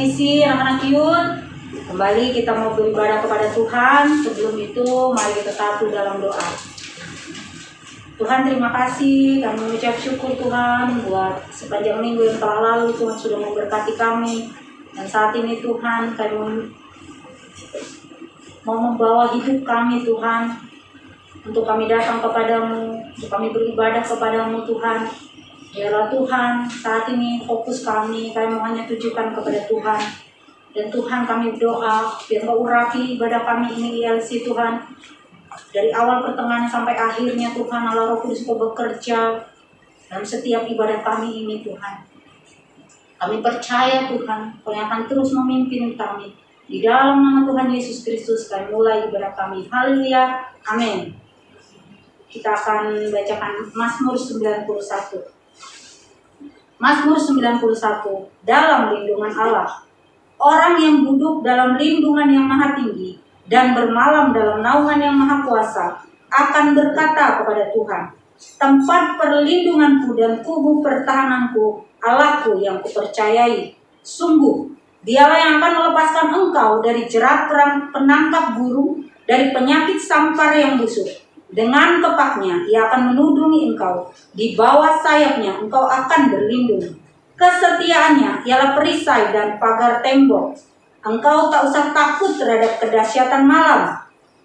permisi anak-anak Yun. Kembali kita mau beribadah kepada Tuhan. Sebelum itu mari kita satu dalam doa. Tuhan, terima kasih, kami mengucap syukur Tuhan buat sepanjang minggu yang telah lalu. Tuhan sudah memberkati kami. Dan saat ini Tuhan, kami mau membawa hidup kami Tuhan, untuk kami datang kepadamu, untuk kami beribadah kepadamu Tuhan. Biarlah Tuhan, saat ini fokus kami mau hanya tujukan kepada Tuhan. Dan Tuhan, kami berdoa, biar Engkau urapi ibadah kami ini ILC Tuhan. Dari awal pertengahan sampai akhirnya Tuhan, Allah Roh Kudus Kau bekerja dalam setiap ibadah kami ini Tuhan. Kami percaya Tuhan, Kau yang akan terus memimpin kami. Di dalam nama Tuhan Yesus Kristus kami mulai ibadah kami. Haleluya, amin. Kita akan bacakan Mazmur 91. Mazmur 91. Dalam lindungan Allah. Orang yang duduk dalam lindungan yang maha tinggi dan bermalam dalam naungan yang maha kuasa akan berkata kepada Tuhan, tempat perlindunganku dan kubu pertahananku, Allahku yang kupercayai. Sungguh, Dialah yang akan melepaskan engkau dari jerat perang penangkap burung, dari penyakit sampar yang busuk. Dengan kepaknya ia akan menudungi engkau, di bawah sayapnya engkau akan berlindung. Kesetiaannya ialah perisai dan pagar tembok. Engkau tak usah takut terhadap kedahsyatan malam,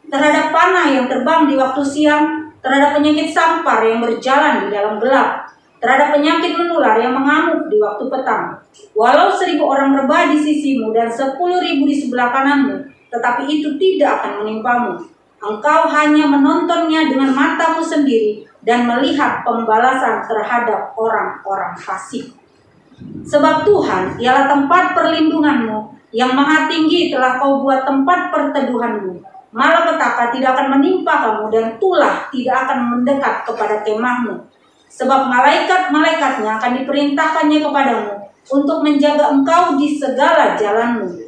terhadap panah yang terbang di waktu siang, terhadap penyakit sampar yang berjalan di dalam gelap, terhadap penyakit menular yang mengamuk di waktu petang. Walau 1.000 orang rebah di sisimu dan 10.000 di sebelah kananmu, tetapi itu tidak akan menimpamu. Engkau hanya menontonnya dengan matamu sendiri dan melihat pembalasan terhadap orang-orang fasik. Sebab Tuhan ialah tempat perlindunganmu, yang maha tinggi telah kau buat tempat perteduhanmu. Malapetaka tidak akan menimpa kamu dan tulah tidak akan mendekat kepada kemahmu. Sebab malaikat-malaikatnya akan diperintahkannya kepadamu untuk menjaga engkau di segala jalanmu.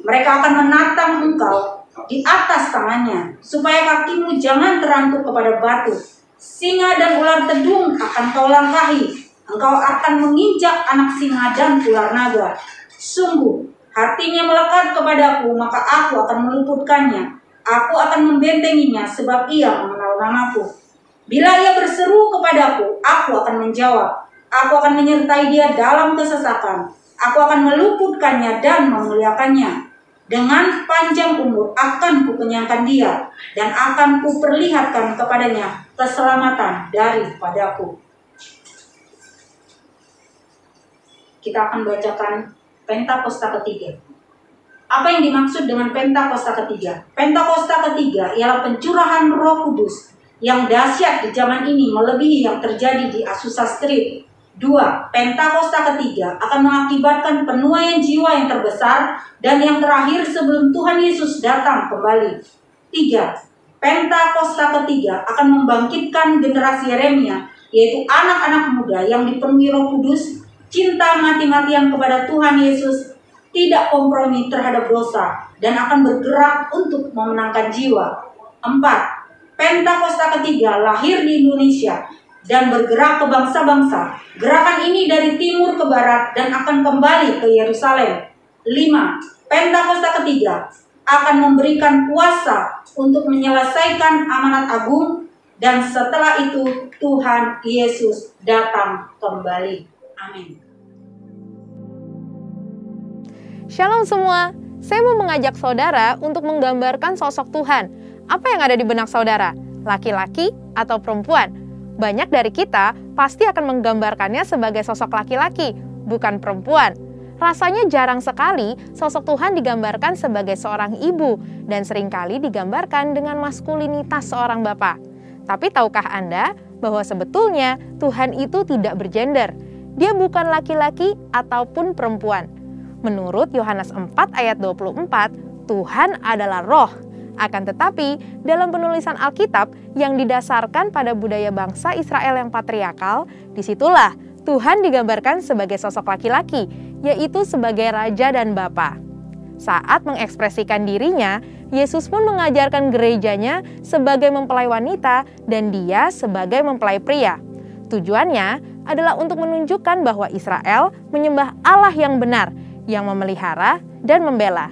Mereka akan menatang engkau di atas tangannya, supaya kakimu jangan terantuk kepada batu. Singa dan ular tedung akan kau langkahi. Engkau akan menginjak anak singa dan ular naga. Sungguh, hatinya melekat kepadaku, maka aku akan meluputkannya. Aku akan membentenginya, sebab ia mengenal namaku. Bila ia berseru kepadaku, aku akan menjawab. Aku akan menyertai dia dalam kesesakan. Aku akan meluputkannya dan memuliakannya. Dengan panjang umur akan kukenyangkan dia, dan akan kuperlihatkan kepadanya keselamatan daripadaku. Kita akan bacakan Pentakosta ketiga. Apa yang dimaksud dengan Pentakosta ketiga? Pentakosta ketiga ialah pencurahan Roh Kudus yang dahsyat di zaman ini, melebihi yang terjadi di Azusa Street. 2. Pentakosta ketiga akan mengakibatkan penuaian jiwa yang terbesar dan yang terakhir sebelum Tuhan Yesus datang kembali. 3. Pentakosta ketiga akan membangkitkan generasi Yeremia, yaitu anak-anak muda yang dipenuhi Roh Kudus, cinta mati-matian kepada Tuhan Yesus, tidak kompromi terhadap dosa, dan akan bergerak untuk memenangkan jiwa. 4. Pentakosta ketiga lahir di Indonesia dan bergerak ke bangsa-bangsa. Gerakan ini dari timur ke barat dan akan kembali ke Yerusalem. 5. Pentakosta ketiga akan memberikan kuasa untuk menyelesaikan amanat agung, dan setelah itu Tuhan Yesus datang kembali. Amin. Shalom semua, saya mau mengajak saudara untuk menggambarkan sosok Tuhan. Apa yang ada di benak saudara? Laki-laki atau perempuan? Banyak dari kita pasti akan menggambarkannya sebagai sosok laki-laki, bukan perempuan. Rasanya jarang sekali sosok Tuhan digambarkan sebagai seorang ibu, dan seringkali digambarkan dengan maskulinitas seorang bapak. Tapi tahukah Anda bahwa sebetulnya Tuhan itu tidak bergender? Dia bukan laki-laki ataupun perempuan. Menurut Yohanes 4 ayat 24, Tuhan adalah roh. Akan tetapi, dalam penulisan Alkitab yang didasarkan pada budaya bangsa Israel yang patriarkal, disitulah Tuhan digambarkan sebagai sosok laki-laki, yaitu sebagai raja dan bapa. Saat mengekspresikan dirinya, Yesus pun mengajarkan gerejanya sebagai mempelai wanita dan dia sebagai mempelai pria. Tujuannya adalah untuk menunjukkan bahwa Israel menyembah Allah yang benar, yang memelihara dan membela.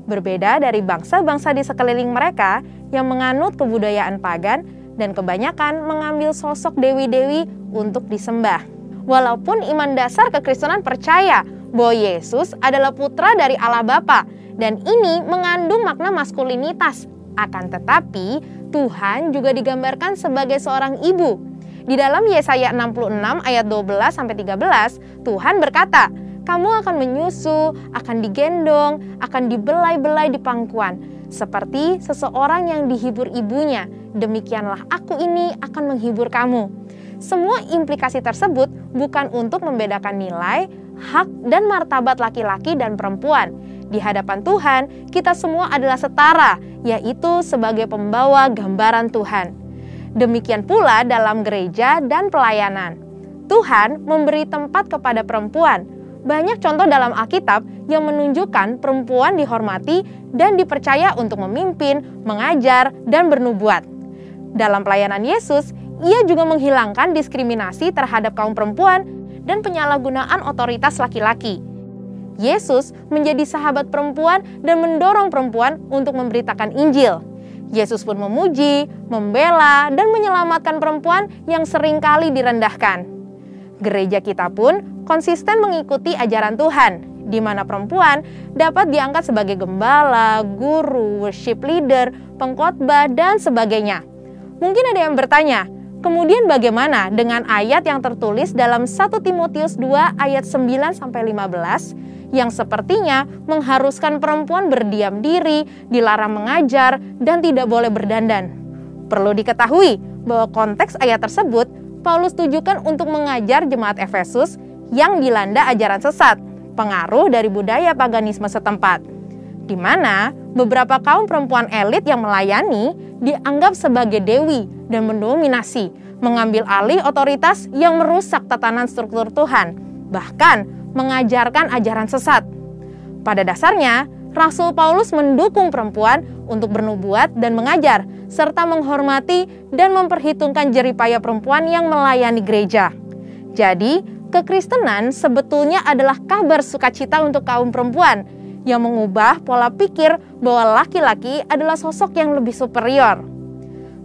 Berbeda dari bangsa-bangsa di sekeliling mereka yang menganut kebudayaan pagan dan kebanyakan mengambil sosok dewi-dewi untuk disembah. Walaupun iman dasar kekristenan percaya bahwa Yesus adalah putra dari Allah Bapa dan ini mengandung makna maskulinitas, akan tetapi Tuhan juga digambarkan sebagai seorang ibu. Di dalam Yesaya 66 ayat 12-13, Tuhan berkata, "Kamu akan menyusu, akan digendong, akan dibelai-belai di pangkuan, seperti seseorang yang dihibur ibunya. Demikianlah aku ini akan menghibur kamu." Semua implikasi tersebut bukan untuk membedakan nilai, hak, dan martabat laki-laki dan perempuan. Di hadapan Tuhan, kita semua adalah setara, yaitu sebagai pembawa gambaran Tuhan. Demikian pula dalam gereja dan pelayanan. Tuhan memberi tempat kepada perempuan. Banyak contoh dalam Alkitab yang menunjukkan perempuan dihormati dan dipercaya untuk memimpin, mengajar, dan bernubuat. Dalam pelayanan Yesus, Ia juga menghilangkan diskriminasi terhadap kaum perempuan dan penyalahgunaan otoritas laki-laki. Yesus menjadi sahabat perempuan dan mendorong perempuan untuk memberitakan Injil. Yesus pun memuji, membela, dan menyelamatkan perempuan yang seringkali direndahkan. Gereja kita pun konsisten mengikuti ajaran Tuhan, di mana perempuan dapat diangkat sebagai gembala, guru, worship leader, pengkhotbah, dan sebagainya. Mungkin ada yang bertanya, kemudian bagaimana dengan ayat yang tertulis dalam 1 Timotius 2 ayat 9-15 yang sepertinya mengharuskan perempuan berdiam diri, dilarang mengajar, dan tidak boleh berdandan? Perlu diketahui bahwa konteks ayat tersebut Paulus tujukan untuk mengajar jemaat Efesus yang dilanda ajaran sesat, pengaruh dari budaya paganisme setempat, di mana beberapa kaum perempuan elit yang melayani dianggap sebagai dewi dan mendominasi, mengambil alih otoritas yang merusak tatanan struktur Tuhan, bahkan mengajarkan ajaran sesat. Pada dasarnya, Rasul Paulus mendukung perempuan untuk bernubuat dan mengajar, serta menghormati dan memperhitungkan jeripaya perempuan yang melayani gereja. Jadi, kekristenan sebetulnya adalah kabar sukacita untuk kaum perempuan yang mengubah pola pikir bahwa laki-laki adalah sosok yang lebih superior.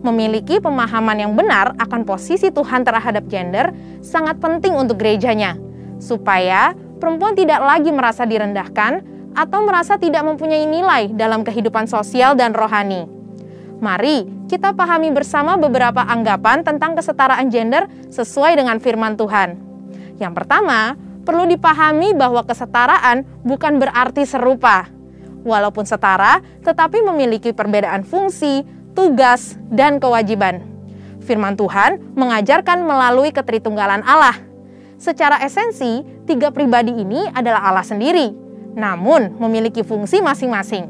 Memiliki pemahaman yang benar akan posisi Tuhan terhadap gender sangat penting untuk gerejanya, supaya perempuan tidak lagi merasa direndahkan atau merasa tidak mempunyai nilai dalam kehidupan sosial dan rohani. Mari kita pahami bersama beberapa anggapan tentang kesetaraan gender sesuai dengan firman Tuhan. Yang pertama, perlu dipahami bahwa kesetaraan bukan berarti serupa. Walaupun setara, tetapi memiliki perbedaan fungsi, tugas, dan kewajiban. Firman Tuhan mengajarkan melalui ketritunggalan Allah. Secara esensi, tiga pribadi ini adalah Allah sendiri, namun memiliki fungsi masing-masing.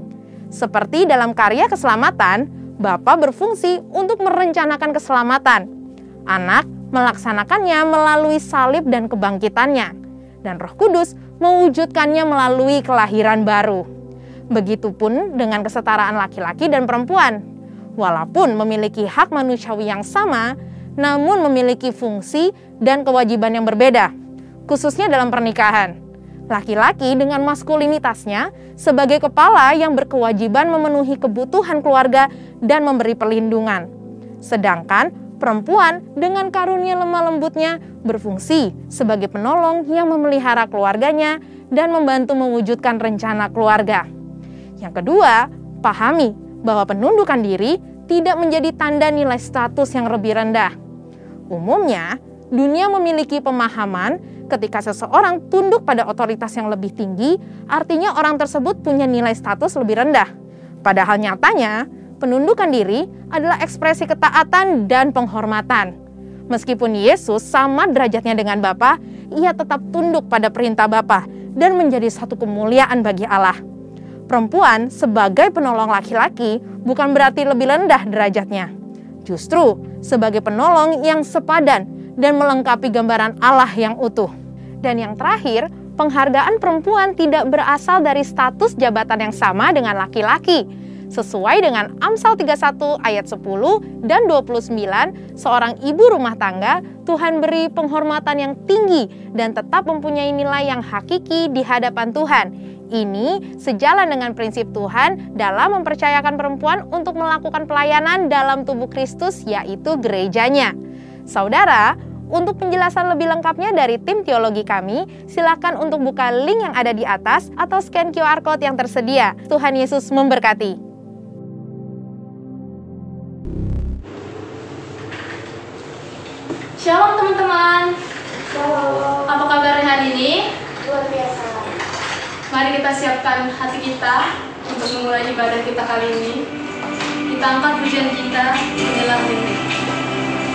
Seperti dalam karya keselamatan, Bapa berfungsi untuk merencanakan keselamatan. Anak melaksanakannya melalui salib dan kebangkitannya, dan Roh Kudus mewujudkannya melalui kelahiran baru. Begitupun dengan kesetaraan laki-laki dan perempuan. Walaupun memiliki hak manusiawi yang sama, namun memiliki fungsi dan kewajiban yang berbeda, khususnya dalam pernikahan. Laki-laki dengan maskulinitasnya sebagai kepala yang berkewajiban memenuhi kebutuhan keluarga dan memberi perlindungan. Sedangkan perempuan dengan karunia lemah lembutnya berfungsi sebagai penolong yang memelihara keluarganya dan membantu mewujudkan rencana keluarga. Yang kedua, pahami bahwa penundukan diri tidak menjadi tanda nilai status yang lebih rendah. Umumnya, dunia memiliki pemahaman ketika seseorang tunduk pada otoritas yang lebih tinggi, artinya orang tersebut punya nilai status lebih rendah. Padahal nyatanya, penundukan diri adalah ekspresi ketaatan dan penghormatan. Meskipun Yesus sama derajatnya dengan Bapa, ia tetap tunduk pada perintah Bapa dan menjadi satu kemuliaan bagi Allah. Perempuan sebagai penolong laki-laki bukan berarti lebih rendah derajatnya. Justru sebagai penolong yang sepadan dan melengkapi gambaran Allah yang utuh. Dan yang terakhir, penghargaan perempuan tidak berasal dari status jabatan yang sama dengan laki-laki. Sesuai dengan Amsal 31 ayat 10 dan 29, seorang ibu rumah tangga Tuhan beri penghormatan yang tinggi dan tetap mempunyai nilai yang hakiki di hadapan Tuhan. Ini sejalan dengan prinsip Tuhan dalam mempercayakan perempuan untuk melakukan pelayanan dalam tubuh Kristus, yaitu gerejanya. Saudara, untuk penjelasan lebih lengkapnya dari tim teologi kami, silakan untuk buka link yang ada di atas atau scan QR Code yang tersedia. Tuhan Yesus memberkati. Shalom teman-teman. Shalom. Apa kabarnya hari ini? Luar biasa. Mari kita siapkan hati kita untuk memulai ibadah kita kali ini. Kita angkat pujian kita dalam lirik. Senang hatiku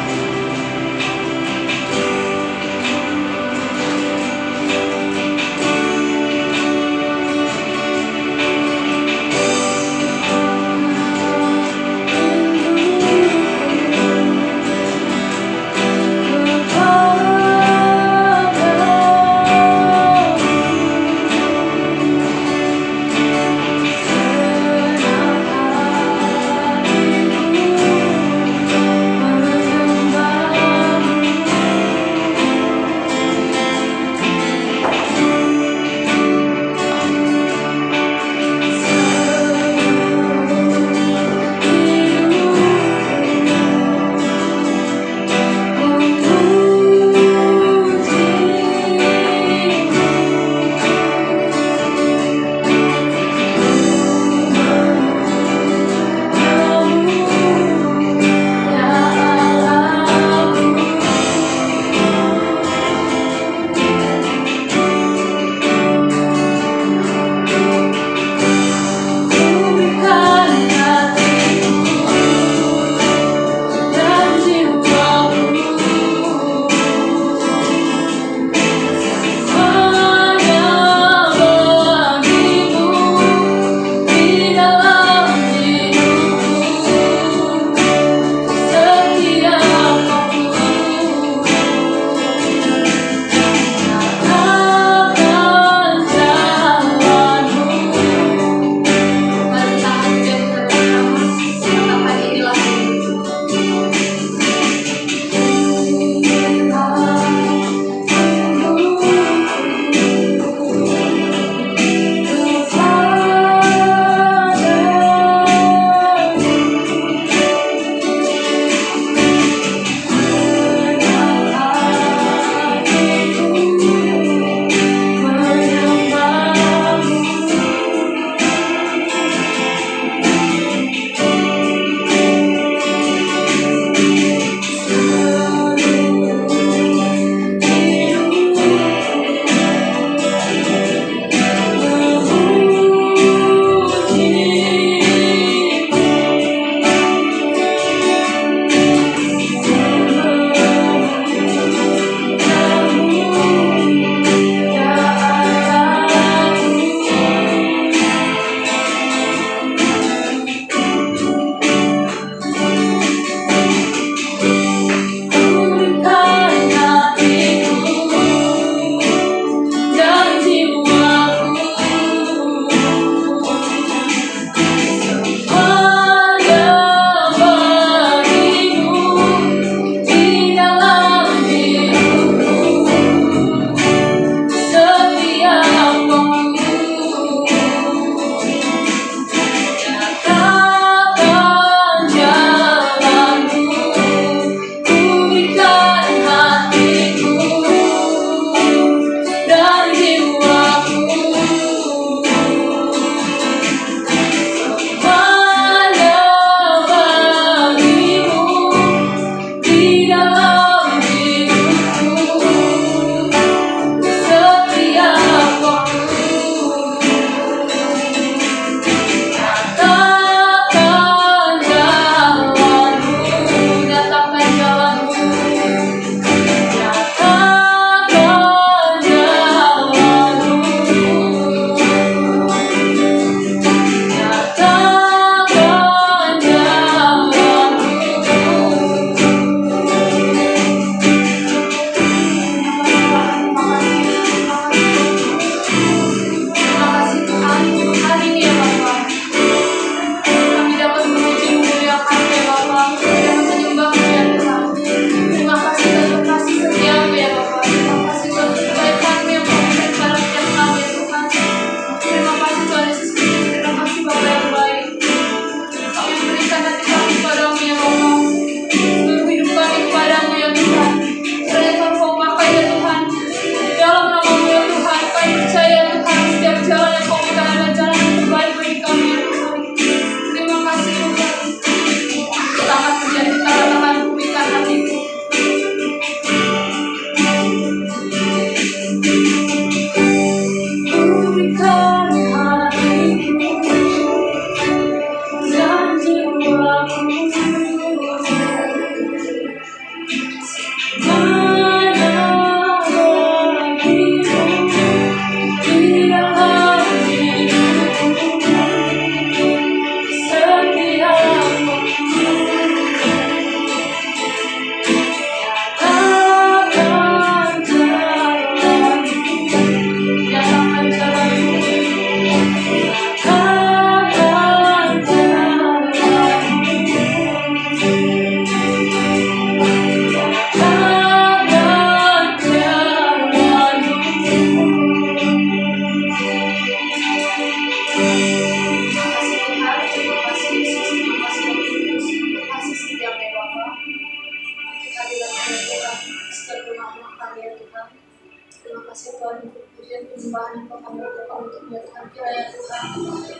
ya Tuhan.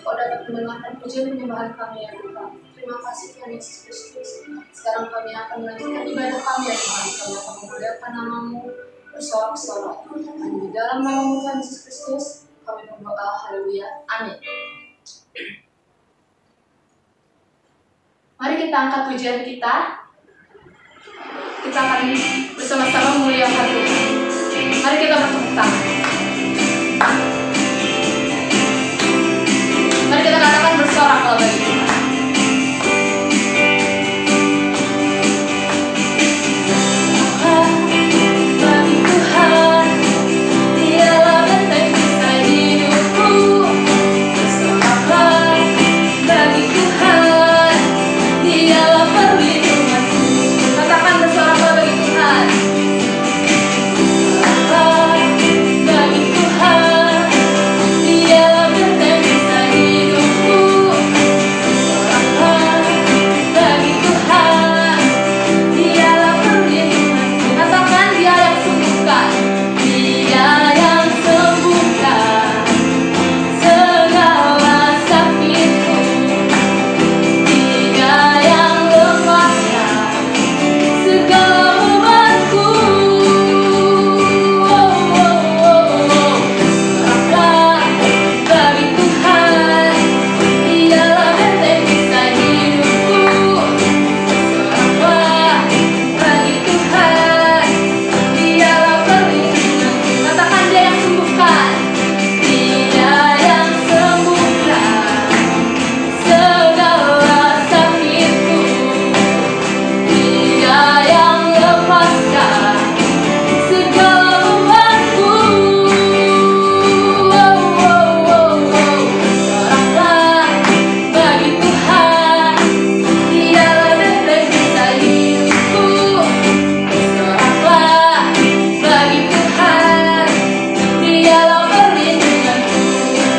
Kau dapat mendengarkan pujian penyembahan kami ya Tuhan. Terima kasih Tuhan Yesus Kristus. Sekarang kami akan melanjutkan ibadah kami ya Tuhan. Kami akan memuliakan nama-Mu bersorak-sorak. Dan di dalam nama-Mu Tuhan Yesus Kristus kami berdoa. Haleluya. Amin. Mari kita angkat pujian kita. Kita akan bersama-sama memuliakan Tuhan. Mari kita bertepuk tangan. Mari kita katakan bersorak kalau bagi Tuhan. Bagi Tuhan, Dialah benteng kisah hidupku. Bersoraklah bagi Tuhan, Dialah perlindunganku. Katakan bersoraklah bagi Tuhan. Bagi Tuhan, Dialah benteng kisah hidupku. Bagi Tuhan, Dialah perlindunganku. Katakan Dia yang sembuhkan, Dia yang sembuhkan segala sakitku. Dia yang lepaskan segala bebanku. Bersoraklah bagi Tuhan, Dialah benteng kisah hidupku. Bersoraklah bagi Tuhan, Dialah perlindunganku. Katakan Dia yang sembuhkan, Dia yang sembuhkan segala sakitku. Dia yang lepaskan segala bebanku. Bersoraklah bagi Tuhan, Dialah benteng kisah hidupku. Bersoraklah bagi Tuhan, Dialah perlindunganku.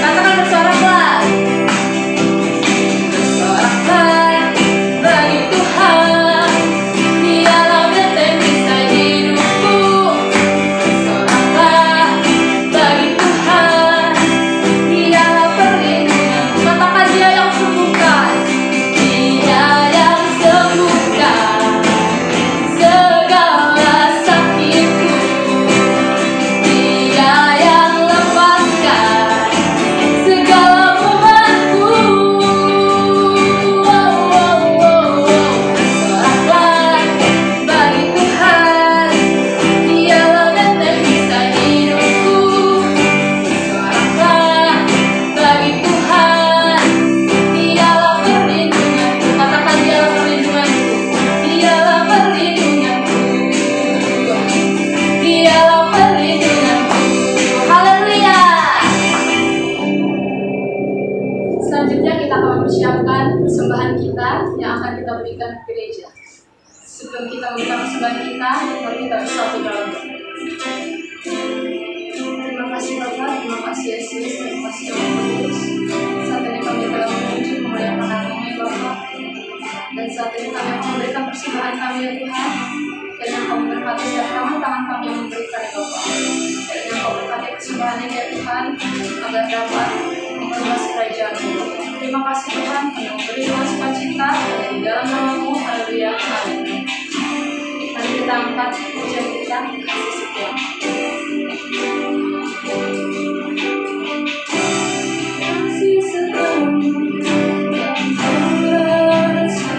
Katakan bersoraklah. Bersoraklah bagi Tuhan, Dialah benteng kisah hidupku. Bersoraklah bagi Tuhan, Dialah perlindunganku. Katakan Dia yang sembuhkan, Dia yang sembuhkan segala sakitku. Dia yang lepaskan segala bebanku. Bersoraklah bagi Tuhan, Dialah benteng kisah hidupku. Bersoraklah bagi Tuhan, Dialah perlindunganku. Katakan Dialah perlindunganku, Dialah perlindunganku, Dialah perlindunganku. Haleluya. Selanjutnya kita akan mempersiapkan persembahan kita yang akan kita berikan ke gereja. Sebelum kita memberikan persembahan kita, mari kita bersatu dalam doa. Terima kasih Bapak, terima kasih Yesus, terima kasih Roh Kudus. Saat ini kami telah memuji memuliakan nama-Mu ya Bapak. Dan saat ini kami akan memberikan persembahan kami ya Tuhan. Dan yang Kau berkati setiap tangan kami yang memberikan ya Bapak. Dan yang Kau berkati persembahan ini ya Tuhan, agar dapat memperluas kerajaan-Mu. Terima kasih Tuhan, kami memberi doa sukacita di dalam nama-Mu. Haleluya. Amin. Mari kita angkat pujian kita, kasih setia. Kasih setiamu yang berasa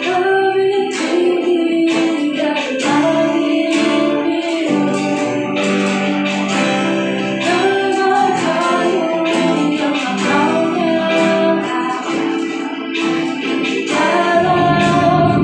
lebih tinggi dari langit biru. Dengan kayu yang Kau nyatakan dalam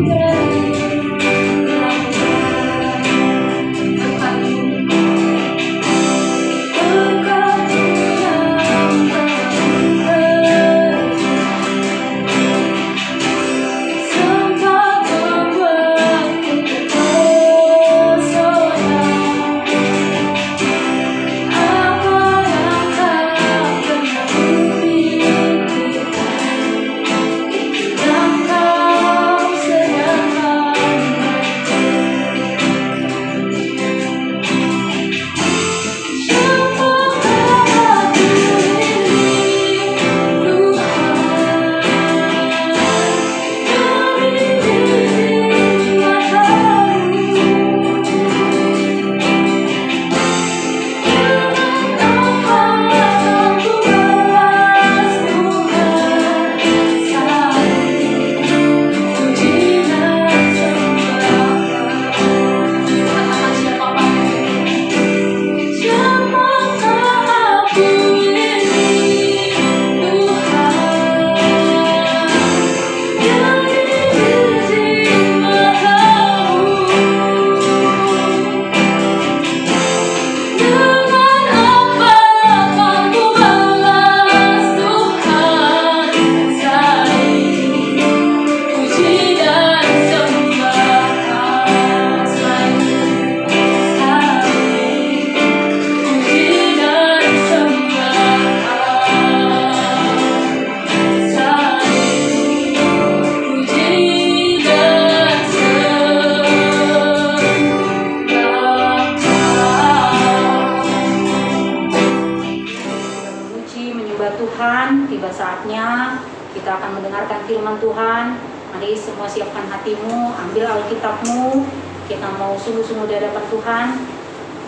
Tuhan, tiba saatnya kita akan mendengarkan firman Tuhan. Mari semua siapkan hatimu, ambil Alkitabmu. Kita mau sungguh-sungguh di hadapan Tuhan.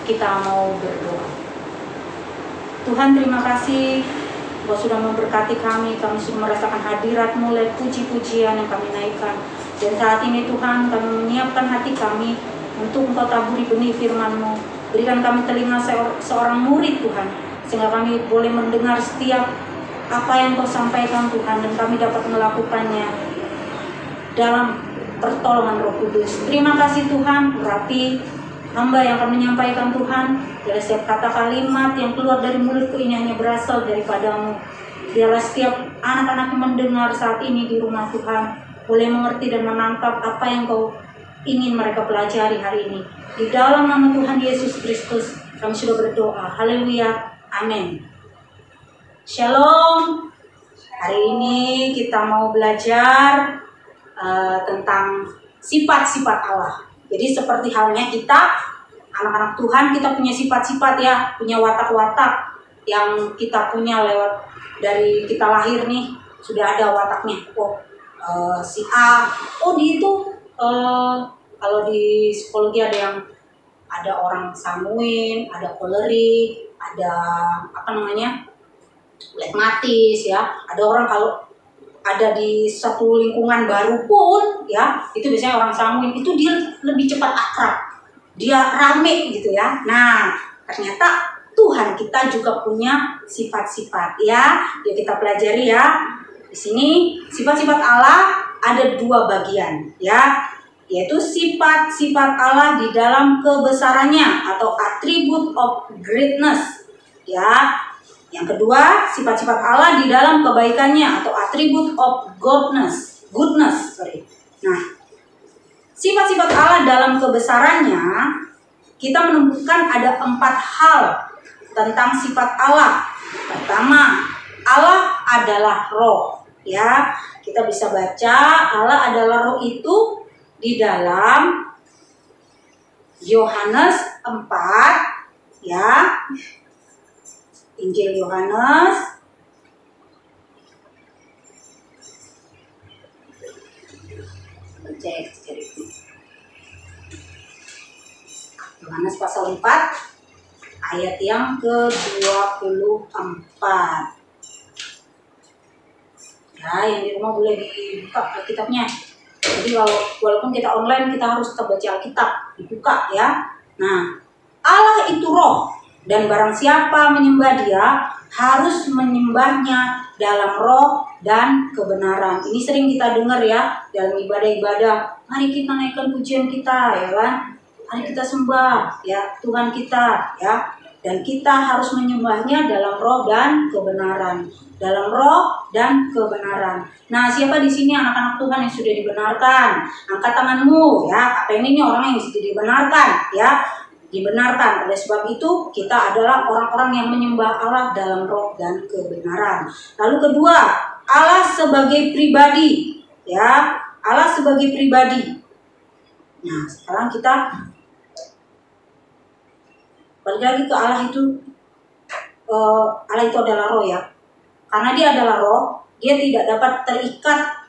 Kita mau berdoa. Tuhan, terima kasih Engkau sudah memberkati kami sudah merasakan hadirat-Mu lewat puji-pujian yang kami naikkan. Dan saat ini Tuhan, kami menyiapkan hati kami untuk Engkau taburi benih firman-Mu. Berikan kami telinga seorang murid Tuhan, sehingga kami boleh mendengar setiap apa yang Kau sampaikan Tuhan, dan kami dapat melakukannya dalam pertolongan Roh Kudus. Terima kasih Tuhan, berarti hamba yang akan menyampaikan Tuhan, dari setiap kata kalimat yang keluar dari mulutku ini hanya berasal daripada-Mu. Biarlah setiap anak-anak yang mendengar saat ini di rumah Tuhan boleh mengerti dan menangkap apa yang Kau ingin mereka pelajari hari ini. Di dalam nama Tuhan Yesus Kristus kami sudah berdoa. Haleluya. Amin. Shalom. Hari ini kita mau belajar tentang sifat-sifat Allah. Jadi seperti halnya kita anak-anak Tuhan, kita punya sifat-sifat ya, punya watak-watak yang kita punya lewat dari kita lahir nih, sudah ada wataknya. Si A, dia itu kalau di psikologi ada orang sanguin, ada kolerik, ada flegmatis ya. Ada orang kalau ada di satu lingkungan baru pun ya, itu biasanya orang sanguin itu dia lebih cepat akrab, dia rame gitu ya. Nah, ternyata Tuhan kita juga punya sifat-sifat ya. Yuk kita pelajari ya. Di sini sifat-sifat Allah ada dua bagian ya, yaitu sifat-sifat Allah di dalam kebesarannya atau attribute of greatness ya. Yang kedua, sifat-sifat Allah di dalam kebaikannya atau attribute of goodness. Nah, sifat-sifat Allah dalam kebesarannya, kita menemukan ada 4 hal tentang sifat Allah. Pertama, Allah adalah roh. Ya, kita bisa baca Allah adalah roh itu di dalam Yohanes 4 ya. Injil Yohanes Yohanes pasal 4 ayat yang ke-24. Ya, yang di rumah boleh dibuka Alkitabnya. Jadi walaupun kita online, kita harus tetap baca Alkitab, dibuka ya. Nah, Allah itu roh. Dan barang siapa menyembah Dia harus menyembahnya dalam roh dan kebenaran. Ini sering kita dengar ya dalam ibadah-ibadah. Mari kita naikkan pujian kita ya kan. Mari kita sembah ya Tuhan kita ya. Dan kita harus menyembahnya dalam roh dan kebenaran. Dalam roh dan kebenaran. Nah, siapa di sini anak-anak Tuhan yang sudah dibenarkan? Angkat tanganmu ya. Apa ini orang yang sudah dibenarkan ya? Dibenarkan. Oleh sebab itu kita adalah orang-orang yang menyembah Allah dalam roh dan kebenaran. Lalu kedua, Allah sebagai pribadi ya, Allah sebagai pribadi. Nah, sekarang kita balik lagi ke Allah itu. Allah itu adalah roh ya. Karena Dia adalah roh, Dia tidak dapat terikat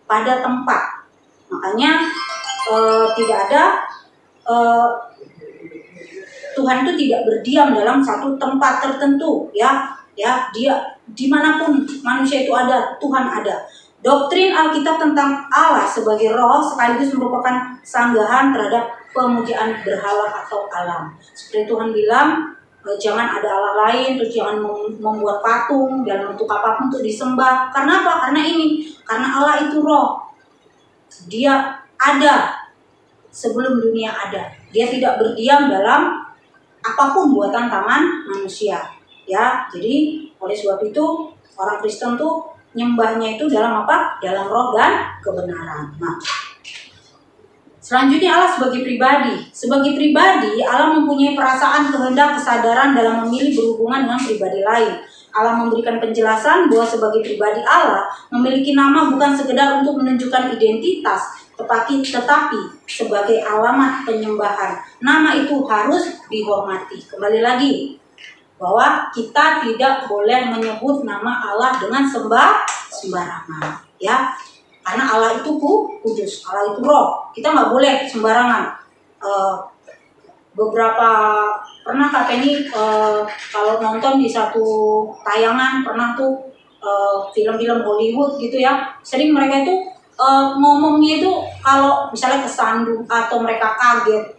pada tempat. Makanya tidak ada Tuhan itu tidak berdiam dalam satu tempat tertentu ya. Dia dimanapun manusia itu ada, Tuhan ada. Doktrin Alkitab tentang Allah sebagai roh sekaligus merupakan sanggahan terhadap pemujaan berhala atau alam. Seperti Tuhan bilang, jangan ada Allah lain, terus jangan membuat patung dalam bentuk apapun untuk disembah. Karena apa? Karena Allah itu roh. Dia ada sebelum dunia ada. Dia tidak berdiam dalam apapun buatan tangan manusia ya. Jadi oleh sebab itu orang Kristen tuh nyembahnya itu dalam apa? Dalam roh dan kebenaran. Nah, selanjutnya Allah sebagai pribadi. Sebagai pribadi Allah mempunyai perasaan, kehendak, kesadaran dalam memilih berhubungan dengan pribadi lain. Allah memberikan penjelasan bahwa sebagai pribadi Allah memiliki nama bukan sekedar untuk menunjukkan identitas, tetapi sebagai alamat penyembahan. Nama itu harus dihormati. Kembali lagi, bahwa kita tidak boleh menyebut nama Allah dengan sembarangan, ya. Karena Allah itu kudus, Allah itu roh. Kita nggak boleh sembarangan. Beberapa pernah Kak Penny kalau nonton di satu tayangan pernah tuh film-film Hollywood gitu ya, sering mereka itu ngomongnya itu kalau misalnya kesandung atau mereka kaget,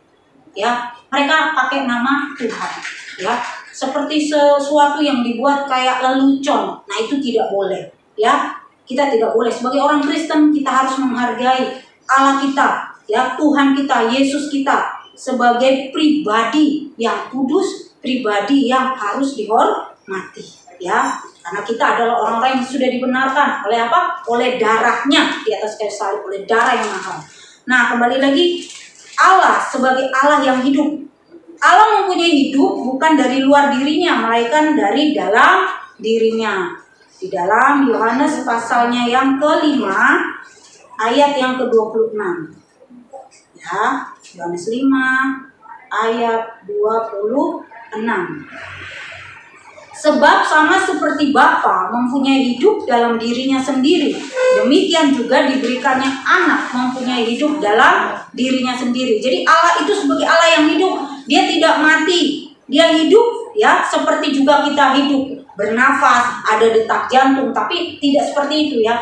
ya mereka pakai nama Tuhan, ya seperti sesuatu yang dibuat kayak lelucon. Nah itu tidak boleh, ya kita tidak boleh. Sebagai orang Kristen kita harus menghargai Allah kita, ya Tuhan kita, Yesus kita sebagai pribadi yang kudus, pribadi yang harus dihormati, ya karena kita adalah orang-orang yang sudah dibenarkan oleh apa? Oleh darahnya di atas kayu salib, oleh darah yang mahal. Nah kembali lagi, Allah sebagai Allah yang hidup. Allah mempunyai hidup bukan dari luar dirinya, melainkan dari dalam dirinya. Di dalam Yohanes pasalnya yang ke-5 ayat yang ke-26. Ya, Yohanes 5 ayat 26. Sebab sama seperti Bapa mempunyai hidup dalam dirinya sendiri, demikian juga diberikannya anak mempunyai hidup dalam dirinya sendiri. Jadi Allah itu sebagai Allah yang hidup, dia tidak mati, dia hidup, ya seperti juga kita hidup, bernafas, ada detak jantung, tapi tidak seperti itu ya.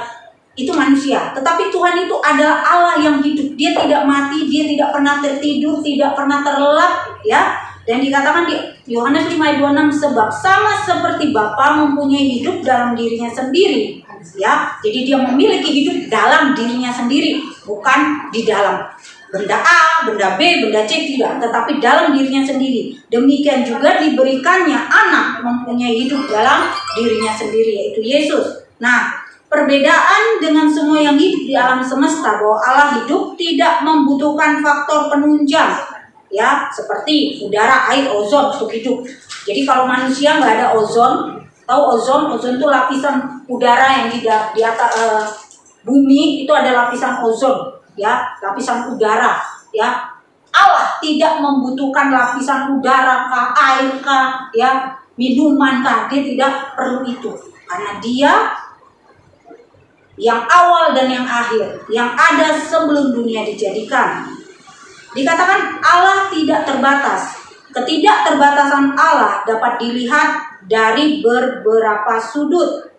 Itu manusia, tetapi Tuhan itu adalah Allah yang hidup. Dia tidak mati, dia tidak pernah tertidur, tidak pernah terlelap, ya. Dan dikatakan di Yohanes 5 ayat 26, sebab sama seperti Bapa mempunyai hidup dalam dirinya sendiri, ya. Jadi dia memiliki hidup dalam dirinya sendiri, bukan di dalam benda A, benda B, benda C, tidak, tetapi dalam dirinya sendiri. Demikian juga diberikannya anak mempunyai hidup dalam dirinya sendiri, yaitu Yesus. Nah, perbedaan dengan semua yang hidup di alam semesta, bahwa Allah hidup tidak membutuhkan faktor penunjang, ya seperti udara, air, ozon untuk hidup. Jadi kalau manusia nggak ada ozon, tahu ozon? Ozon itu lapisan udara yang di atas bumi, itu ada lapisan ozon, ya lapisan udara, ya. Allah tidak membutuhkan lapisan udara kah, air kah, ya minuman kah, dia tidak perlu itu, karena dia yang awal dan yang akhir, yang ada sebelum dunia dijadikan. Dikatakan Allah tidak terbatas. Ketidakterbatasan Allah dapat dilihat dari beberapa sudut.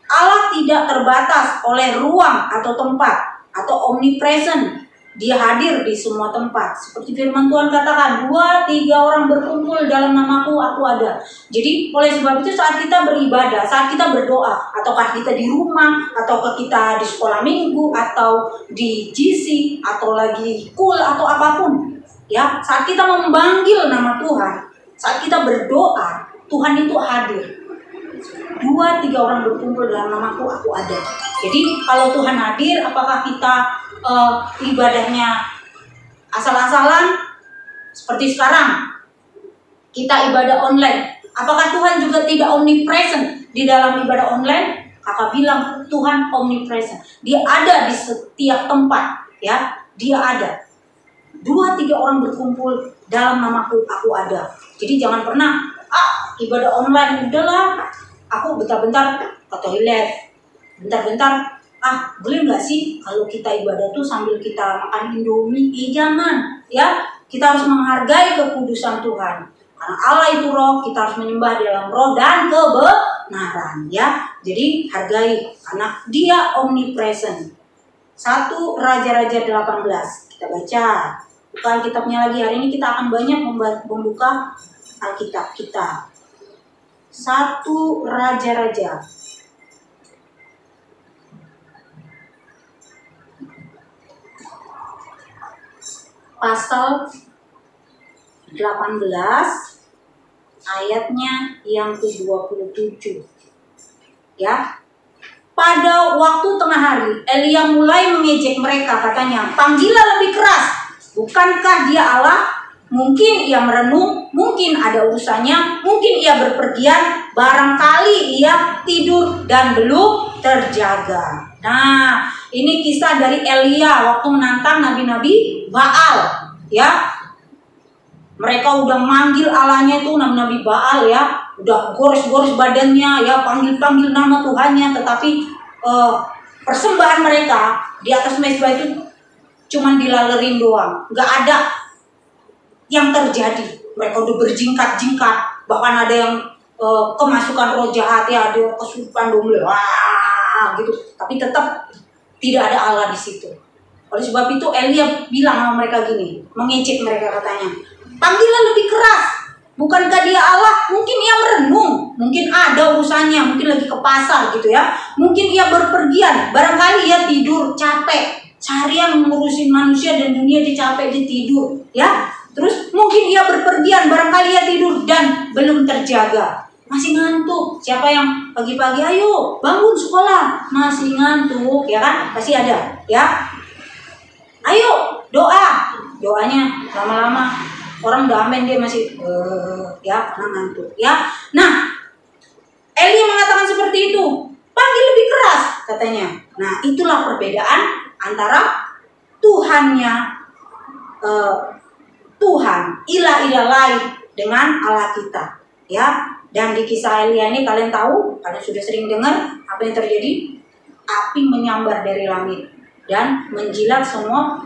Allah tidak terbatas oleh ruang atau tempat, atau omnipresent. Dia hadir di semua tempat. Seperti firman Tuhan katakan, 2-3 orang berkumpul dalam namaku, aku ada. Jadi oleh sebab itu saat kita beribadah, saat kita berdoa, ataukah kita di rumah, ataukah kita di sekolah minggu, atau di GC, atau lagi cool, atau apapun, ya saat kita memanggil nama Tuhan, saat kita berdoa, Tuhan itu hadir. 2-3 orang berkumpul dalam namaku, aku ada. Jadi kalau Tuhan hadir, apakah kita ibadahnya asal-asalan seperti sekarang kita ibadah online? Apakah Tuhan juga tidak omnipresent di dalam ibadah online? Kakak bilang Tuhan omnipresent. Dia ada di setiap tempat, ya. Dia ada. 2-3 orang berkumpul dalam namaku, aku ada. Jadi jangan pernah ibadah online udahlah, aku bentar-bentar ke toilet, bentar-bentar boleh nggak sih kalau kita ibadah tuh sambil kita makan Indomie? Jangan, ya. Kita harus menghargai kekudusan Tuhan. Karena Allah itu roh, kita harus menyembah dalam roh dan kebenaran, ya. Jadi hargai karena dia omnipresent. 1 Raja-Raja 18. Kita baca. Buka Alkitabnya lagi. Hari ini kita akan banyak membuka Alkitab kita. 1 Raja-Raja. Pasal 18 ayatnya yang ke-27. Ya. Pada waktu tengah hari, Elia mulai mengejek mereka, katanya, "Panggillah lebih keras. Bukankah dia Allah? Mungkin ia merenung, mungkin ada urusannya, mungkin ia berpergian, barangkali ia tidur dan belum terjaga." Nah, ini kisah dari Elia waktu menantang nabi-nabi Baal, ya. Mereka udah manggil Allahnya itu nabi Baal ya, udah gores-gores badannya ya, panggil-panggil nama Tuhannya, tetapi persembahan mereka di atas mezbah itu cuman dilalerin doang, nggak ada yang terjadi. Mereka udah berjingkat-jingkat, bahkan ada yang kemasukan roh jahat ya, ada kesurupan domba, wah gitu, tapi tetap tidak ada Allah di situ. Oleh sebab itu Elia bilang sama mereka gini, mengejek mereka katanya, panggillah lebih keras. Bukankah dia Allah? Mungkin ia merenung, mungkin ada urusannya, mungkin lagi ke pasar gitu ya. Mungkin ia berpergian, barangkali ia tidur capek. Seharian ngurusin manusia dan dunia, dia capek, dia tidur ya. Terus mungkin ia berpergian, barangkali ia tidur dan belum terjaga. Masih ngantuk. Siapa yang pagi-pagi ayo bangun sekolah, masih ngantuk ya kan? Pasti ada ya. Ayo doa, doanya lama-lama orang udah amin, dia masih ya karena ngantuk ya. Nah, Elia mengatakan seperti itu, panggil lebih keras katanya. Nah, itulah perbedaan antara Tuhannya Tuhan ilah-ilah lain dengan Allah kita ya. Dan di kisah Elia ini kalian tahu, kalian sudah sering dengar apa yang terjadi. Api menyambar dari langit dan menjilat semua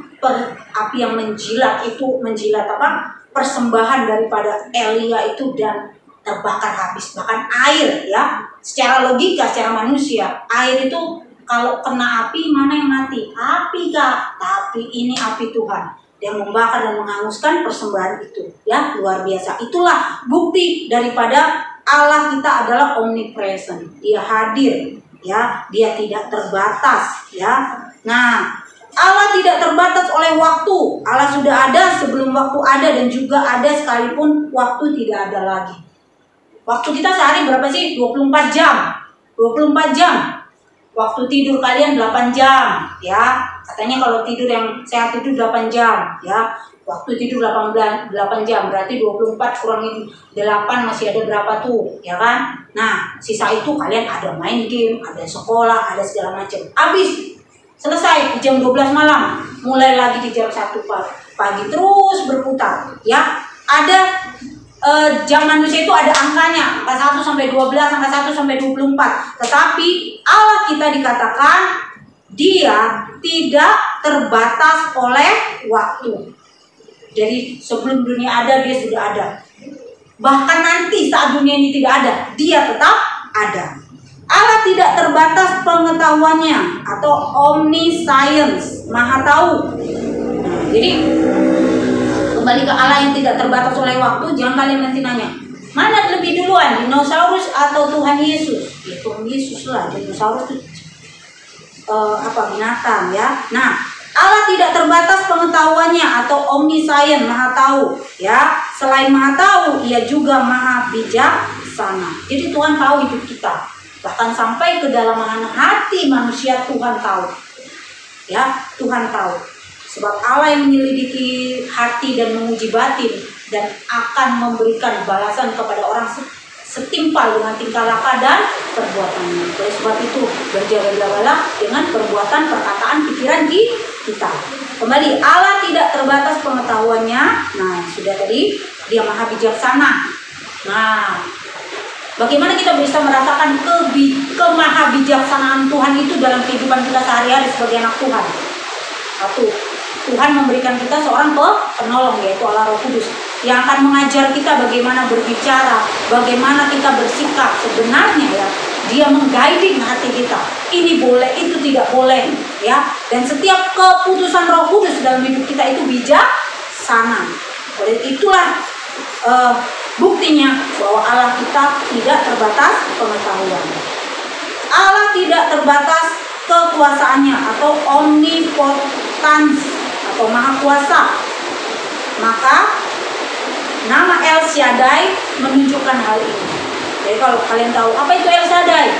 api yang menjilat itu, menjilat apa? Persembahan daripada Elia itu, dan terbakar habis. Bahkan air ya, secara logika, secara manusia, air itu kalau kena api mana yang mati? Api kak, tapi ini api Tuhan yang membakar dan menghanguskan persembahan itu ya, luar biasa. Itulah bukti daripada Allah kita adalah omnipresent, dia hadir ya, dia tidak terbatas ya. Nah, Allah tidak terbatas oleh waktu. Allah sudah ada sebelum waktu ada, dan juga ada sekalipun waktu tidak ada lagi. Waktu kita sehari berapa sih? 24 jam. 24 jam. Waktu tidur kalian 8 jam ya. Katanya kalau tidur yang sehat itu 8 jam ya. Waktu tidur 8 jam, berarti 24 kurangin 8 masih ada berapa tuh ya kan? Nah, sisa itu kalian ada main game, ada sekolah, ada segala macam. Habis, selesai di jam 12 malam, mulai lagi di jam 1 pagi, terus berputar ya. Ada jam manusia itu ada angkanya, angka 1 sampai 12, angka 1 sampai 24. Tetapi Allah kita dikatakan dia tidak terbatas oleh waktu. Jadi sebelum dunia ada, dia sudah ada. Bahkan nanti saat dunia ini tidak ada, dia tetap ada. Allah tidak terbatas pengetahuannya, atau omniscience, maha tahu. Nah, jadi kembali ke Allah yang tidak terbatas oleh waktu. Jangan kalian nanti nanya, mana lebih duluan, dinosaurus atau Tuhan Yesus? Ya Tuhan Yesus lah, dinosaurus itu binatang ya. Nah, Allah tidak terbatas pengetahuannya, atau omniscient, maha tahu ya. Selain maha tahu, ia juga maha bijaksana. Jadi Tuhan tahu hidup kita, bahkan sampai kedalaman hati manusia Tuhan tahu ya. Tuhan tahu, sebab Allah yang menyelidiki hati dan menguji batin, dan akan memberikan balasan kepada orang setimpal dengan tingkah laku dan perbuatannya. Oleh sebab itu berjaga-jagalah dengan perbuatan, perkataan, pikiran kita. Kembali, Allah tidak terbatas pengetahuannya. Nah, sudah tadi, dia maha bijaksana. Nah, bagaimana kita bisa merasakan kemaha bijaksanaan Tuhan itu dalam kehidupan kita sehari-hari sebagai anak Tuhan? Satu, Tuhan memberikan kita seorang penolong, yaitu Allah Roh Kudus, yang akan mengajar kita bagaimana berbicara, bagaimana kita bersikap. Sebenarnya ya, dia mengguiding hati kita. Ini boleh, itu tidak boleh ya. Dan setiap keputusan Roh Kudus dalam hidup kita itu bijaksana. Oleh itulah buktinya bahwa Allah kita tidak terbatas pengetahuan. Allah tidak terbatas kekuasaannya, atau omnipotence, atau maha kuasa. Maka nama El Shaddai menunjukkan hal ini. Jadi kalau kalian tahu apa itu El Shaddai,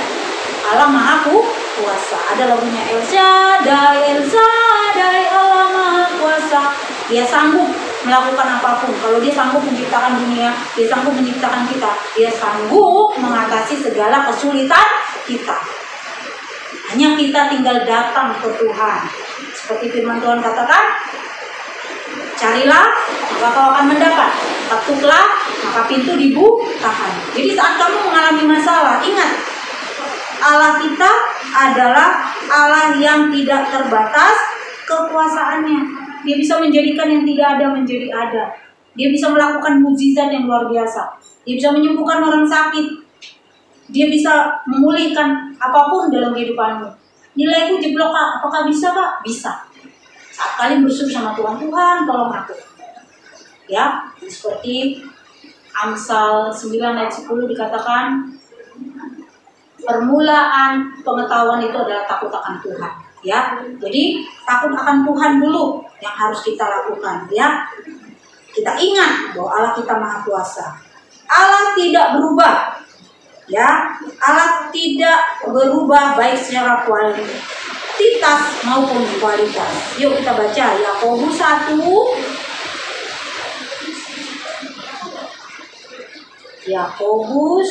Allah maha kuasa. Ada lagunya El Shaddai, El Shaddai, Allah maha kuasa. Dia sanggup melakukan apapun. Kalau dia sanggup menciptakan dunia, dia sanggup menciptakan kita, dia sanggup mengatasi segala kesulitan kita. Hanya kita tinggal datang ke Tuhan. Seperti firman Tuhan katakan, Carilah, maka kau akan mendapat. Ketuklah, maka pintu dibukakan. Jadi saat kamu mengalami masalah, ingat, Allah kita adalah Allah yang tidak terbatas kekuasaannya. Dia bisa menjadikan yang tidak ada menjadi ada. Dia bisa melakukan mukjizat yang luar biasa. Dia bisa menyembuhkan orang sakit. Dia bisa memulihkan apapun dalam kehidupanmu. Nilaiku jeblok, Kak. Apakah bisa, Kak? Bisa. Saat kalian bersyukur sama Tuhan, Tuhan tolong aku. Ya, seperti Amsal 9 ayat 10 dikatakan, permulaan pengetahuan itu adalah takut akan Tuhan. Ya, jadi takut akan Tuhan dulu yang harus kita lakukan. Ya, kita ingat bahwa Allah kita Maha Kuasa. Allah tidak berubah. Ya, Allah tidak berubah baik secara kualitas maupun kualitas. Yuk kita baca Yakobus 1. Yakobus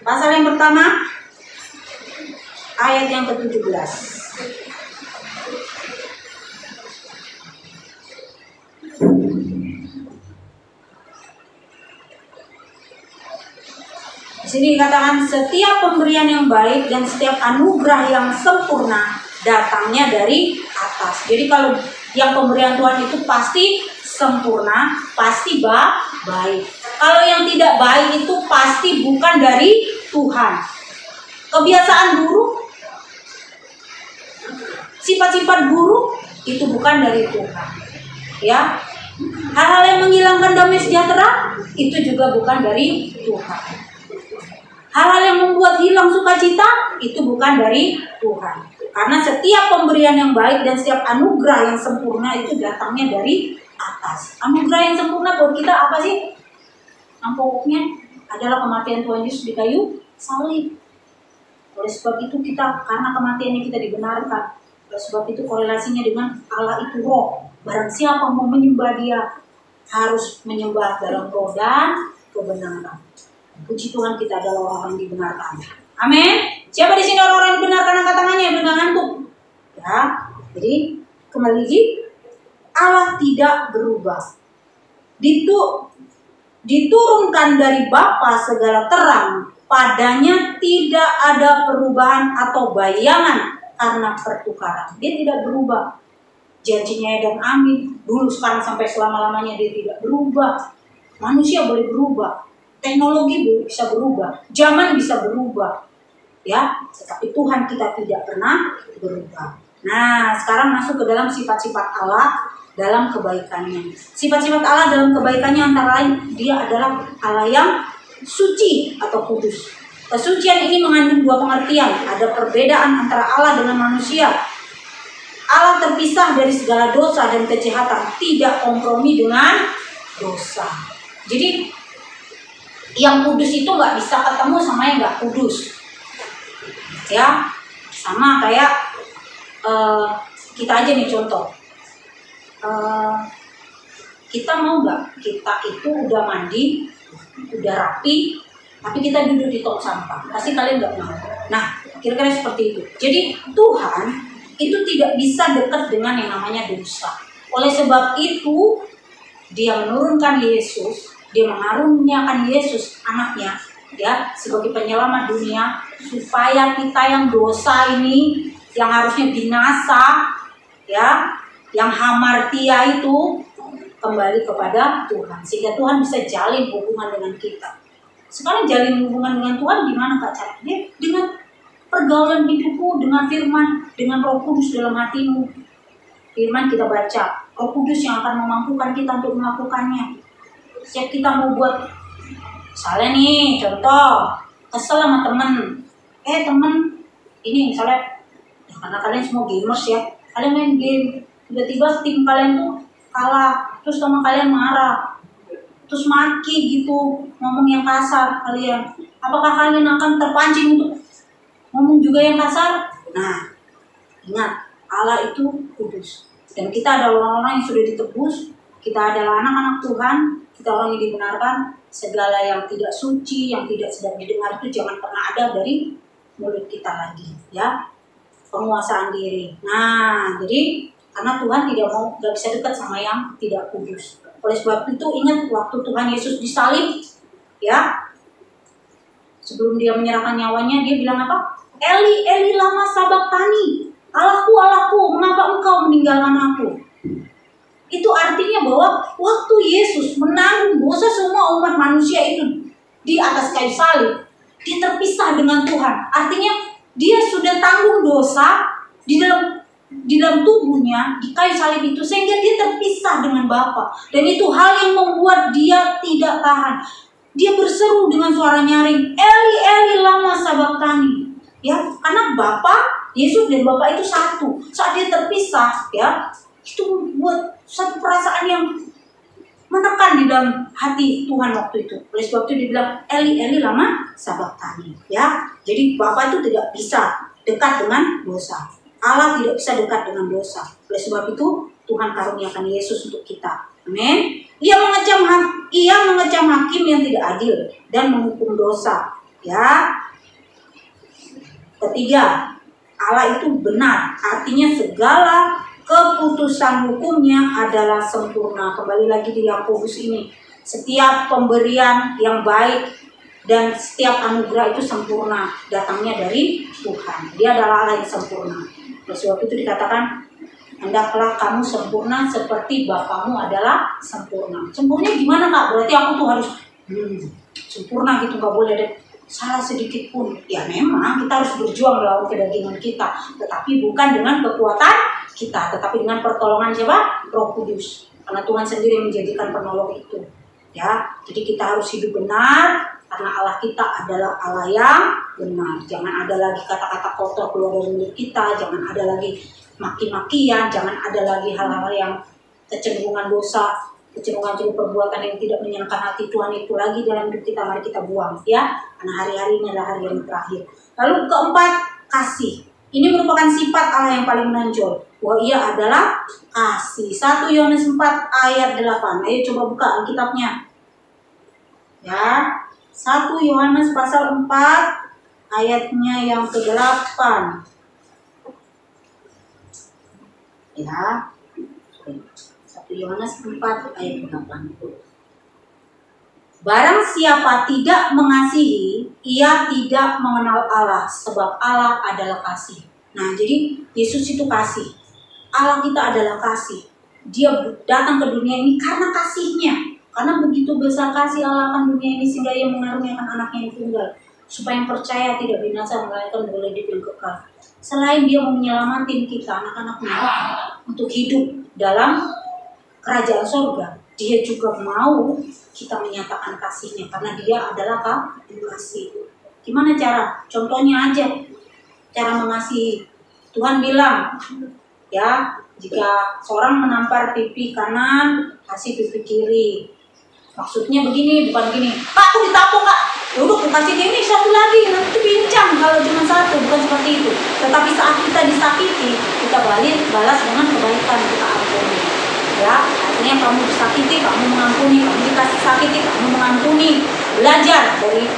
pasal yang pertama ayat yang ke-17. Di sini dikatakan setiap pemberian yang baik dan setiap anugerah yang sempurna datangnya dari atas. Jadi kalau yang pemberian Tuhan itu pasti sempurna, pasti baik. Kalau yang tidak baik itu pasti bukan dari Tuhan. Kebiasaan buruk, sifat-sifat buruk itu bukan dari Tuhan. Ya, hal-hal yang menghilangkan damai sejahtera itu juga bukan dari Tuhan. Hal-hal yang membuat hilang sukacita itu bukan dari Tuhan. Karena setiap pemberian yang baik dan setiap anugerah yang sempurna itu datangnya dari atas. Anugerah yang sempurna buat kita apa sih? Yang pokoknya adalah kematian Tuhan Yesus di kayu salib. Oleh sebab itu kita, karena kematiannya kita dibenarkan. Oleh sebab itu korelasinya dengan Allah itu roh. Barang siapa mau menyembah Dia harus menyembah dalam roh dan kebenaran. Puji Tuhan, kita adalah orang yang dibenarkan. Amin. Siapa di sini orang-orang yang dibenarkan? Angkat tangannya yang udah ngantuk. Ya. Jadi kembali lagi, Allah tidak berubah. Diturunkan dari Bapa segala terang, padanya tidak ada perubahan atau bayangan karena pertukaran. Dia tidak berubah. Janjinya dan amin. Dulu, sekarang, sampai selama-lamanya dia tidak berubah. Manusia boleh berubah. Teknologi bisa berubah, zaman bisa berubah, ya. Tetapi Tuhan kita tidak pernah berubah. Nah, sekarang masuk ke dalam sifat-sifat Allah dalam kebaikannya. Sifat-sifat Allah dalam kebaikannya antara lain, Dia adalah Allah yang suci atau kudus. Kesucian ini mengandung dua pengertian. Ada perbedaan antara Allah dengan manusia. Allah terpisah dari segala dosa dan kejahatan, tidak kompromi dengan dosa. Jadi yang kudus itu nggak bisa ketemu sama yang nggak kudus, ya. Sama kayak kita aja nih contoh, kita mau nggak kita itu udah mandi, udah rapi, tapi kita duduk di tong sampah, pasti kalian nggak mau. Nah, kira-kira seperti itu. Jadi Tuhan itu tidak bisa dekat dengan yang namanya dosa. Oleh sebab itu Dia menurunkan Yesus. Dia mengaruniakan Yesus anaknya, ya, sebagai penyelamat dunia, supaya kita yang dosa ini, yang harusnya binasa, ya, yang hamartia itu kembali kepada Tuhan, sehingga Tuhan bisa jalin hubungan dengan kita. Sekarang jalin hubungan dengan Tuhan gimana, Kak, caranya? Dengan pergaulan hidupmu, dengan firman, dengan Roh Kudus dalam hatimu. Firman kita baca, Roh Kudus yang akan memampukan kita untuk melakukannya. Setiap kita mau buat, misalnya nih contoh, kesel sama temen, temen ini misalnya, ya karena kalian semua gamers ya, kalian main game, tiba-tiba tim kalian tuh kalah, terus teman kalian marah, terus maki gitu, ngomong yang kasar kalian, apakah kalian akan terpancing untuk ngomong juga yang kasar? Nah, ingat, Allah itu kudus, dan kita adalah orang-orang yang sudah ditebus, kita adalah anak-anak Tuhan. Kita orang yang dibenarkan, segala yang tidak suci, yang tidak sedap didengar itu jangan pernah ada dari mulut kita lagi, ya. Penguasaan diri. Nah, jadi Karena Tuhan gak bisa dekat sama yang tidak kudus. Oleh sebab itu ingat waktu Tuhan Yesus disalib, ya, sebelum dia menyerahkan nyawanya, dia bilang apa? Eli, Eli lama sabachthani. Allahku, Allahku, mengapa engkau meninggalkan aku? Itu artinya bahwa waktu Yesus menanggung dosa semua umat manusia itu di atas kayu salib, dia terpisah dengan Tuhan. Artinya dia sudah tanggung dosa di dalam tubuhnya di kayu salib itu, sehingga dia terpisah dengan Bapa. Dan itu hal yang membuat dia tidak tahan. Dia berseru dengan suara nyaring, Eli, Eli lama sabachthani. Ya, karena Bapa, Yesus dan Bapa itu satu. Saat dia terpisah, ya, itu membuat satu perasaan yang menekan di dalam hati Tuhan waktu itu. Oleh sebab itu dibilang Eli, Eli lama sabachthani. Ya, jadi Bapa itu tidak bisa dekat dengan dosa. Allah tidak bisa dekat dengan dosa. Oleh sebab itu Tuhan karuniakan Yesus untuk kita. Amin. Ia mengecam hakim yang tidak adil dan menghukum dosa. Ya. Ketiga, Allah itu benar. Artinya segala keputusan hukumnya adalah sempurna. Kembali lagi di Yakobus ini. Setiap pemberian yang baik dan setiap anugerah itu sempurna. Datangnya dari Tuhan. Dia adalah Allah yang sempurna. Oleh sebab itu dikatakan, hendaklah kamu sempurna seperti Bapamu adalah sempurna. Sempurna gimana Kak? Berarti aku tuh harus sempurna gitu, gak boleh ada salah sedikit pun. Ya memang kita harus berjuang melawan kedagingan kita, tetapi bukan dengan kekuatan kita, tetapi dengan pertolongan siapa? Roh Kudus. Karena Tuhan sendiri yang menjadikan penolong itu. Ya, jadi kita harus hidup benar karena Allah kita adalah Allah yang benar. Jangan ada lagi kata-kata kotor keluar dari mulut kita, jangan ada lagi maki-makian, jangan ada lagi hal-hal yang kecenderungan dosa, kecenderungan perbuatan yang tidak menyenangkan hati Tuhan itu lagi dalam hidup kita. Mari kita buang, ya, karena hari-hari ini adalah hari yang terakhir. Lalu keempat, kasih. Ini merupakan sifat Allah yang paling menonjol, bahwa ia adalah kasih. 1 Yohanes 4 ayat 8. Ayo coba buka Alkitabnya. Ya, 1 Yohanes pasal 4 ayatnya yang ke-8. Ya, 1 Yohanes 4 ayat 8. Barang siapa tidak mengasihi, ia tidak mengenal Allah, sebab Allah adalah kasih. Nah, jadi Yesus itu kasih. Allah kita adalah kasih. Dia datang ke dunia ini karena kasihnya. Karena begitu besar kasih Allah akan dunia ini, sehingga ia mengaruniakan anaknya yang tunggal, supaya yang percaya tidak binasa, melainkan beroleh hidup yang kekal. Selain dia mau menyelamatin kita, anak-anaknya, untuk hidup dalam kerajaan surga, dia juga mau kita menyatakan kasihnya, karena dia adalah kasih. Gimana cara? Contohnya aja, cara mengasihi. Tuhan bilang, ya, jika seorang menampar pipi kanan, kasih pipi kiri. Maksudnya begini, bukan begini, Pak, aku ditampung Kak, yaudah aku kasih dia ini satu lagi, nanti pincang kalau cuma satu, bukan seperti itu. Tetapi saat kita disakiti, kita balas dengan kebaikan, kita ampuni. Ya, artinya kamu disakiti, kamu mengampuni, kamu dikasih sakiti, kamu mengampuni. Belajar dari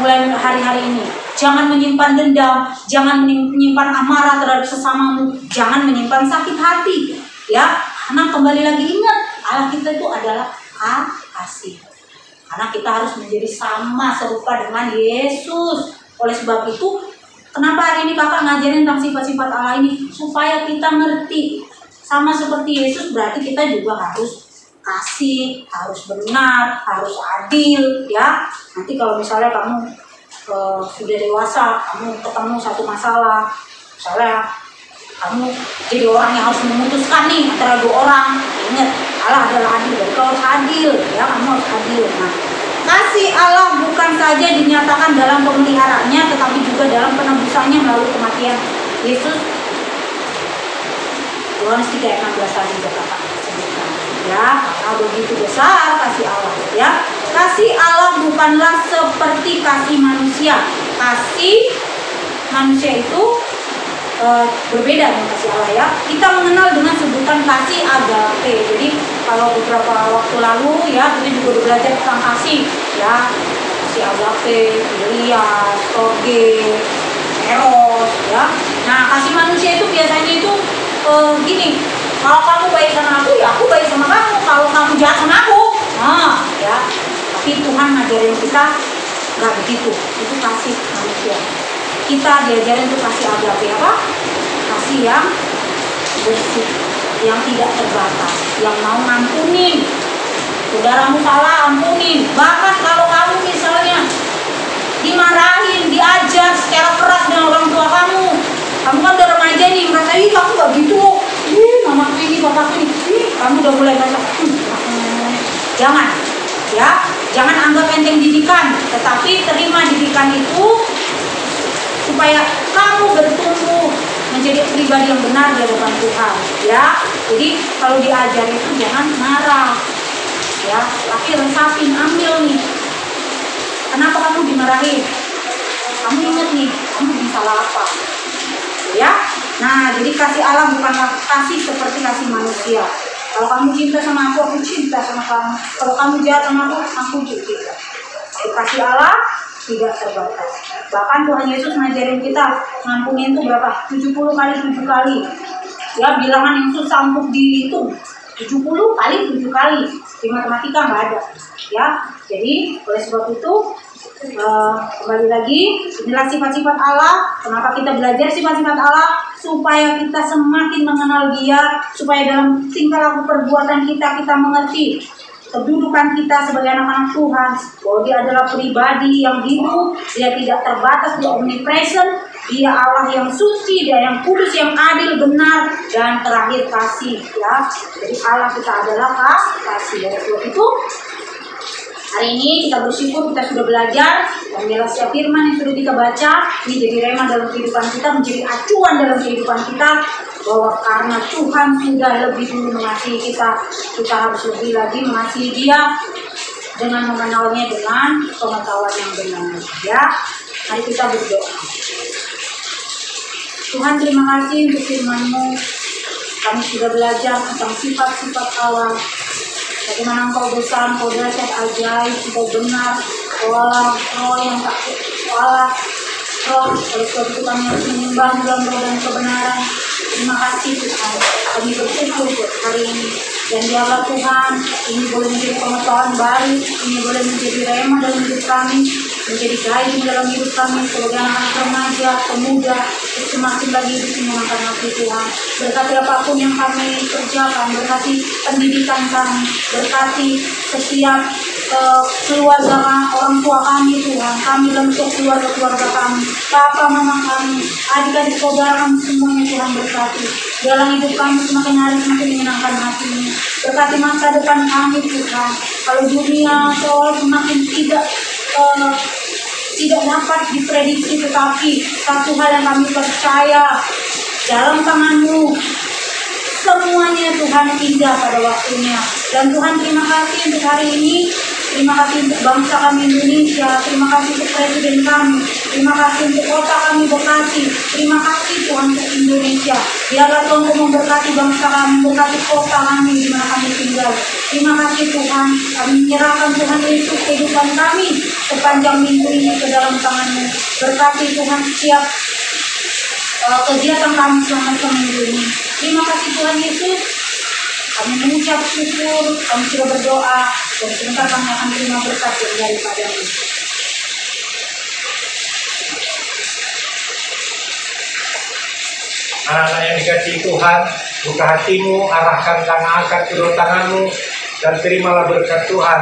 mulai hari-hari ini. Jangan menyimpan dendam, jangan menyimpan amarah terhadap sesamamu, jangan menyimpan sakit hati. Ya, karena kembali lagi ingat, Allah kita itu adalah kasih. Karena kita harus menjadi sama serupa dengan Yesus. Oleh sebab itu, kenapa hari ini kakak ngajarin tentang sifat-sifat Allah ini? Supaya kita ngerti. Sama seperti Yesus, berarti kita juga harus kasih, harus benar, harus adil, ya. Nanti kalau misalnya kamu sudah dewasa, kamu ketemu satu masalah, misalnya kamu jadi orang yang harus memutuskan nih antara dua orang, ingat Allah adalah adil, jadi kamu harus adil, ya, kamu harus adil. Nah, kasih Allah bukan saja dinyatakan dalam pemeliharaannya, tetapi juga dalam penebusannya melalui kematian Yesus. Yohanes 3 ayat 16 tadi Bapak sebutkan, ya, karena begitu besar kasih Allah, ya. Kasih Allah bukanlah seperti kasih manusia. Kasih manusia itu berbeda dengan kasih Allah, ya. Kita mengenal dengan sebutan kasih agape. Jadi kalau beberapa waktu lalu, ya, kita juga belajar tentang kasih, ya, kasih agape, filia, storge, eros, ya. Nah, kasih manusia itu biasanya itu gini, Kalau kamu baik sama aku, ya aku baik sama kamu. Kalau kamu jahat sama aku, ya. Tapi Tuhan ngajarin kita nggak begitu. Itu kasih manusia. Kita diajarin untuk kasih agape apa? Kasih yang bersih, yang tidak terbatas, yang mau ngampunin. Saudaramu salah, ampunin. Bahkan kalau kamu misalnya dimarahin, diajar secara keras dengan orang tua kamu kan udah remaja nih, merasa ih aku gak gitu, mamaku ini, bapakku ini, kamu udah mulai merasa jangan, ya, jangan anggap enteng didikan, tetapi terima didikan itu supaya kamu bertumbuh menjadi pribadi yang benar di hadapan Tuhan, ya. Jadi kalau diajar itu jangan marah, ya, tapi resapin, ambil nih. Kenapa kamu dimarahin? Kamu ingat nih, kamu bikin salah apa? Ya, nah jadi kasih Allah bukanlah kasih seperti kasih manusia. Kalau kamu cinta sama aku cinta sama kamu. Kalau kamu jahat sama aku juga. Kasih Allah tidak terbatas. Bahkan Tuhan Yesus ngajarin kita ngampunin itu berapa? 70 kali 7 kali. Ya, bilangan yang susah untuk dihitung. 70 kali 7 kali. Di matematika nggak ada. Ya, jadi oleh sebab itu kembali lagi, inilah sifat-sifat Allah. Kenapa kita belajar sifat-sifat Allah? Supaya kita semakin mengenal Dia, supaya dalam tingkah laku perbuatan kita mengerti kedudukan kita sebagai anak-anak Tuhan, bahwa Dia adalah pribadi yang hidup, Dia tidak terbatas, Dia omnipresent, Dia Allah yang suci, Dia yang kudus, yang adil, benar, dan terakhir kasih, ya. Jadi Allah kita adalah kasih. Dari itu hari ini kita bersyukur kita sudah belajar dan jelasnya firman yang sudah kita baca ini jadi rema dalam kehidupan kita, menjadi acuan dalam kehidupan kita, bahwa karena Tuhan sudah lebih dulu mengasihi kita harus lebih lagi mengasihi Dia dengan mengenalnya dengan pengetahuan yang benar, ya. Mari kita berdoa. Tuhan, terima kasih untuk firman-Mu. Kami sudah belajar tentang sifat-sifat Allah. Bagaimana Engkau besar, Engkau dahsyat, ajaib, Engkau benar, Allah, Roh yang takut, Allah, Roh, oleh sebab itu kami harus menyembah dalam roh dan kebenaran. Terima kasih Tuhan, kami bersyukur buat hari ini. Dan biarlah Tuhan, ini boleh menjadi pengetahuan baru, ini boleh menjadi rema dalam hidup kami, menjadi guiding dalam hidup kami sebagai anak remaja, pemuda, semakin lagi hidup menyenangkan hati Tuhan. Berkati apapun yang kami kerjakan, berkati pendidikan kami, berkati setiap keluarga orang tua kami Tuhan, kami bentuk keluarga kami, papa mama kami, adik-adik saudara kami semuanya Tuhan berkati. Dalam hidup kami semakin hari semakin menyenangkan hati-Mu. Berkati masa depan kami Tuhan. Kalau dunia seolah semakin tidak dapat diprediksi, tetapi satu hal yang kami percaya, dalam tangan-Mu semuanya Tuhan indah pada waktunya. Dan Tuhan, terima kasih untuk hari ini. Terima kasih untuk bangsa kami Indonesia. Terima kasih untuk presiden kami. Terima kasih untuk kota kami Bekasi. Terima kasih Tuhan untuk Indonesia. Biarlah Tuhan memberkati bangsa kami, berkati kota kami di mana kami tinggal. Terima kasih Tuhan. Kami menyerahkan Tuhan Yesus kehidupan kami sepanjang minggu ini ke dalam tangan-Mu. Berkati Tuhan setiap kegiatan kami selama seminggu ini. Terima kasih Tuhan Yesus. Kami mengucap syukur, kami sudah berdoa, dan sebentar kami akan terima berkat daripada-Mu. Anak-anak yang dikasihi Tuhan, buka hatimu, arahkan tangan kedua tanganmu, dan terimalah berkat Tuhan.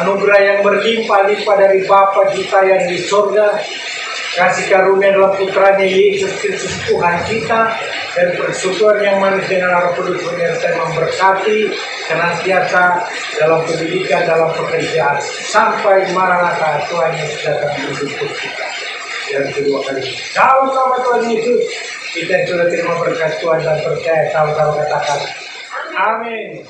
Anugerah yang berlimpah-limpah dari Bapa kita yang di surga, kasih karunia dalam putranya Yesus Kristus Tuhan kita, dan persekutuan yang manis dengan Roh Kudus menyertai memberkati senantiasa dalam pendidikan, dalam pekerjaan, sampai Maranatha Tuhan Yesus datang menjemput kita. Yang kedua kali, sama-sama Tuhan Yesus, kita sudah terima berkat Tuhan dan percaya, sama-sama katakan amin.